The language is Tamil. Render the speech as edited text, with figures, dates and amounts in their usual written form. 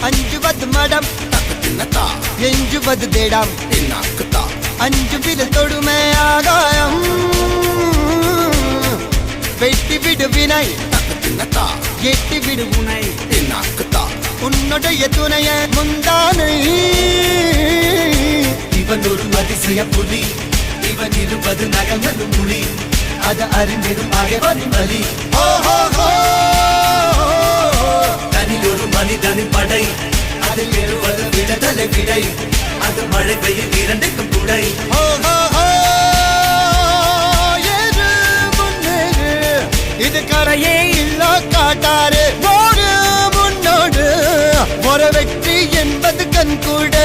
அஞ்சுவது மடம் எஞ்சுவது தேடம் அஞ்சு விரல் தொடுமே ஆகாயம் வெட்டி விடு வினை எட்டி விடு உனை உன்னுடைய துணைய முந்தானை இவன் ஒரு அதிசய புலி இவன் இருபது நகங்களும் மொழி அது அறிந்திடும் ஆகவனி வலி தனில் ஒரு மனிதனின் படை அதில் எழுவது விடுதலை விடை அது மழை பெய்யும் இரண்டுக்கும் துடை இது கரையே இல்ல காட்டாரு முன்னோடு ஒரு வெற்றி என்பது கண்கூட